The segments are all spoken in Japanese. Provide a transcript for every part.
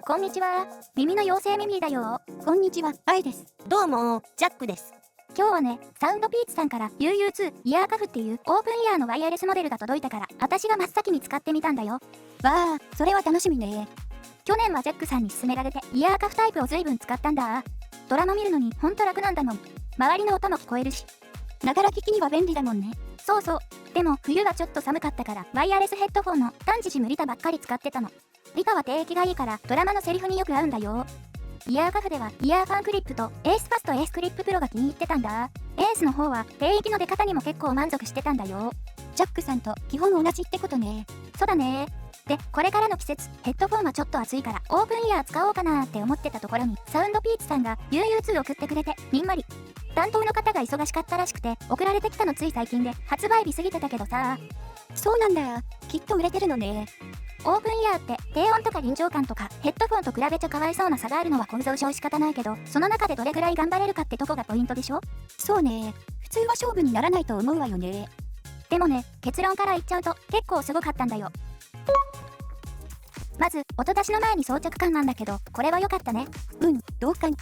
こんにちは。耳の妖精ミミィだよ。こんにちは、アイです。どうも、ジャックです。今日はね、サウンドピーツさんから UU2 イヤーカフっていうオープンイヤーのワイヤレスモデルが届いたから、私が真っ先に使ってみたんだよ。わあ、それは楽しみね。去年はジャックさんに勧められて、イヤーカフタイプを随分使ったんだ。ドラマ見るのにほんと楽なんだもん。周りの音も聞こえるし。ながら聞きには便利だもんね。そうそう。でも冬はちょっと寒かったから、ワイヤレスヘッドフォンの単ジムリタばっかり使ってたの。リタは定域がいいからドラマのセリフによく合うんだよ。イヤーカフではイヤーファンクリップとエースパスとエースクリッププロが気に入ってたんだ。エースの方は定域の出方にも結構満足してたんだよ。ジャックさんと基本同じってことね。そうだね。で、これからの季節、ヘッドフォンはちょっと暑いからオープンイヤー使おうかなーって思ってたところに、サウンドピーツさんが UU2 送ってくれて、にんまり。担当の方が忙しかったらしくて、送られてきたのつい最近で、発売日過ぎてたけどさ。そうなんだ。きっと売れてるのね。オープンイヤーって低音とか臨場感とかヘッドフォンと比べちゃかわいそうな差があるのは構造上仕方ないけど、その中でどれぐらい頑張れるかってとこがポイントでしょ。そうね。普通は勝負にならないと思うわよね。でもね、結論から言っちゃうと結構すごかったんだよ。まず音出しの前に装着感なんだけど、これは良かったね。同感。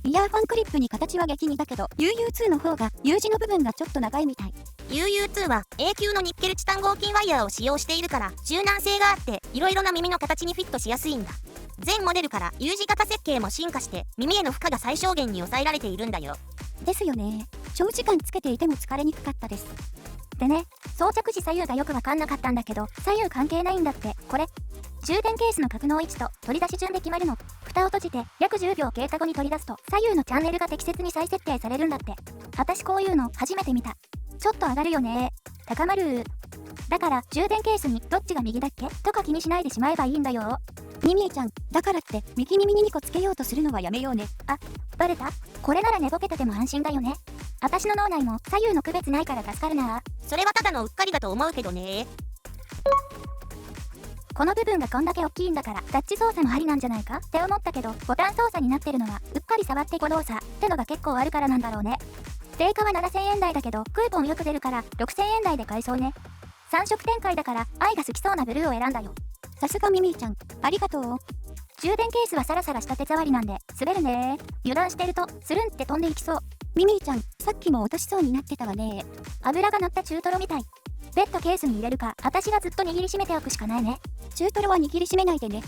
イヤーファンクリップに形は激似だけど UU2 の方が U 字の部分がちょっと長いみたい。 UU2 は A 級のニッケルチタン合金ワイヤーを使用しているから柔軟性があっていろいろな耳の形にフィットしやすいんだ。全モデルから U 字型設計も進化して耳への負荷が最小限に抑えられているんだよ。ですよね。長時間つけていても疲れにくかったです。でね、装着時左右がよくわかんなかったんだけど、左右関係ないんだって。これ充電ケースの格納位置と取り出し順で決まるの。蓋を閉じて約10秒経過後に取り出すと左右のチャンネルが適切に再設定されるんだって。私こういうの初めて見た。ちょっと上がるよね。高まる。だから充電ケースにどっちが右だっけとか気にしないでしまえばいいんだよ。ミミィちゃん、だからって右耳に2個つけようとするのはやめようね。バレた？これなら寝ぼけてても安心だよね。私の脳内も左右の区別ないから助かるな。それはただのうっかりだと思うけどね。この部分がこんだけ大きいんだからタッチ操作もありなんじゃないかって思ったけど、ボタン操作になってるのはうっかり触って誤動作ってのが結構あるからなんだろうね。定価は7000円台だけどクーポンよく出るから6000円台で買えそうね。3色展開だから愛が好きそうなブルーを選んだよ。さすがミミィちゃん、ありがとう。充電ケースはサラサラした手触りなんで滑るね。油断してるとスルンって飛んでいきそう。ミミィちゃん、さっきも落としそうになってたわね。油が乗った中トロみたい。ベッドケースに入れるか私がずっと握りしめておくしかないね。中トロは握りしめないでね。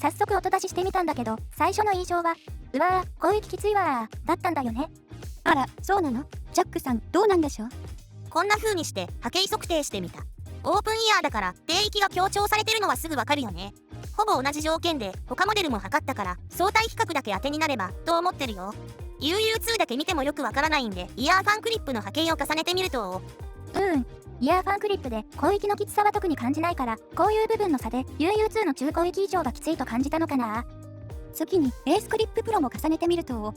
早速音出ししてみたんだけど、最初の印象はうわー攻撃きついわーだったんだよね。あら、そうなの？ジャックさん、どうなんでしょう？こんな風にして波形測定してみた。オープンイヤーだから低域が強調されてるのはすぐわかるよね。ほぼ同じ条件で他モデルも測ったから相対比較だけ当てになればと思ってるよ。UU2 だけ見てもよくわからないんでイヤーファンクリップの波形を重ねてみると、イヤーファンクリップで広域のきつさは特に感じないから、こういう部分の差で UU2 の中広域以上がきついと感じたのかな。次にエースクリッププロも重ねてみると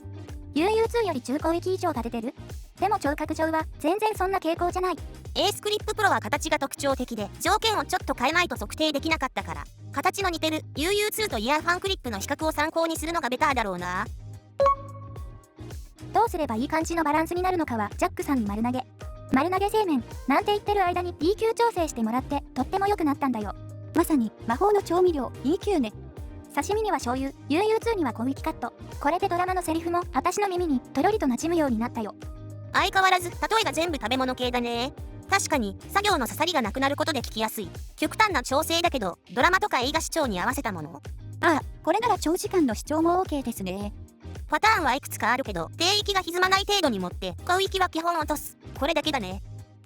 UU2 より中広域以上が出てる。でも聴覚上は全然そんな傾向じゃない。エースクリッププロは形が特徴的で条件をちょっと変えないと測定できなかったから、形の似てる UU2 とイヤーファンクリップの比較を参考にするのがベターだろうな。どうすればいい感じのバランスになるのかはジャックさんに丸投げ製麺なんて言ってる間に EQ 調整してもらってとっても良くなったんだよ。まさに魔法の調味料 EQ ね。刺身には醤油、UU2 には広域カット。これでドラマのセリフも私の耳にとろりと馴染むようになったよ。相変わらず例えが全部食べ物系だね。確かに作業の刺さりがなくなることで聞きやすい極端な調整だけど、ドラマとか映画視聴に合わせたもの。これなら長時間の視聴も OK ですね。パターンはいくつかあるけど低域が歪まない程度に持って広域は基本落とす、これだけだね。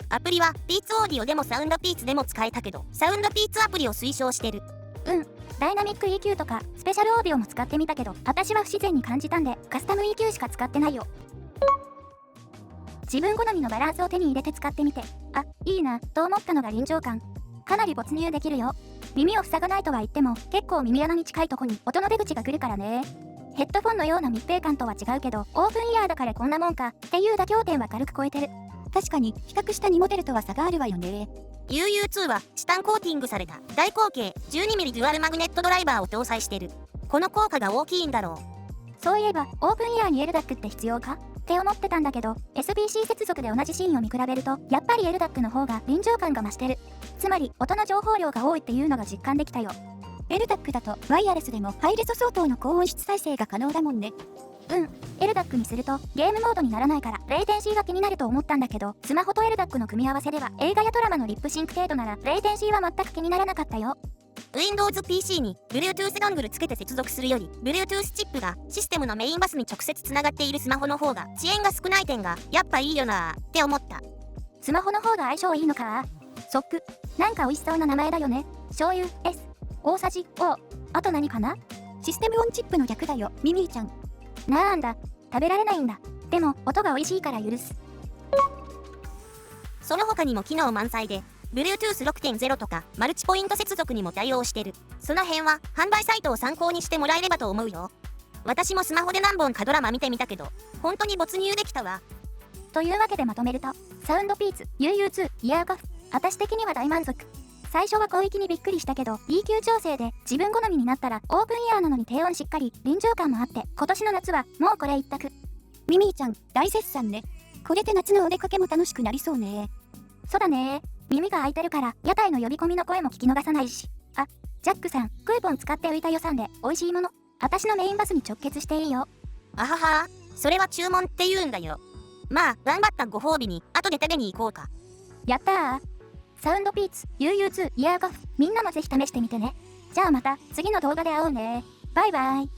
アプリはピーツオーディオでもサウンドピーツでも使えたけどサウンドピーツアプリを推奨してる。ダイナミック EQ とかスペシャルオーディオも使ってみたけど私は不自然に感じたんでカスタム EQ しか使ってないよ。自分好みのバランスを手に入れて使ってみていいなと思ったのが臨場感。かなり没入できるよ。耳を塞がないとは言っても結構耳穴に近いとこに音の出口が来るからね。ヘッドフォンのような密閉感とは違うけどオープンイヤーだからこんなもんかっていう妥協点は軽く超えてる。確かに比較した2モデルとは差があるわよね。UU2 はチタンコーティングされた大口径 12mm デュアルマグネットドライバーを搭載してる。この効果が大きいんだろう。そういえばオープンイヤーに LDAC って必要かって思ってたんだけど SBC 接続で同じシーンを見比べるとやっぱり LDAC の方が臨場感が増してる。つまり音の情報量が多いっていうのが実感できたよ。LDAC だとワイヤレスでもハイレゾ相当の高音質再生が可能だもんね。LDAC にするとゲームモードにならないからレイテンシーが気になると思ったんだけど、スマホと LDAC の組み合わせでは映画やドラマのリップシンク程度ならレイテンシーは全く気にならなかったよ。Windows PC に Bluetooth ドングルつけて接続するより Bluetooth チップがシステムのメインバスに直接つながっているスマホの方が遅延が少ない点がやっぱいいよなーって思った。スマホの方が相性いいのか。ソック、なんか美味しそうな名前だよね。醤油 S、大さじ O、あと何かな。システムオンチップの略だよ、ミミーちゃん。なんだ、食べられないんだ。でも音が美味しいから許す。その他にも機能満載で Bluetooth 6.0 とかマルチポイント接続にも対応してる。その辺は販売サイトを参考にしてもらえればと思うよ。私もスマホで何本かドラマ見てみたけど本当に没入できたわ。というわけでまとめると、サウンドピーツ UU2 イヤーカフ、私的には大満足。最初は広域にびっくりしたけど EQ 調整で自分好みになったらオープンイヤーなのに低音しっかり臨場感もあって、今年の夏はもうこれ一択。ミミーちゃん大絶賛ね。これで夏のお出かけも楽しくなりそうね。そうだね。耳が開いてるから屋台の呼び込みの声も聞き逃さないし。あ、ジャックさん、クーポン使って浮いた予算で美味しいもの私のメインバスに直結していいよ。あはは、それは注文って言うんだよ。まあ頑張ったご褒美に後で食べに行こうか。やったー。サウンドピーツ UU2 イヤーカフ、みんなもぜひ試してみてね。じゃあまた次の動画で会おうね。バイバイ。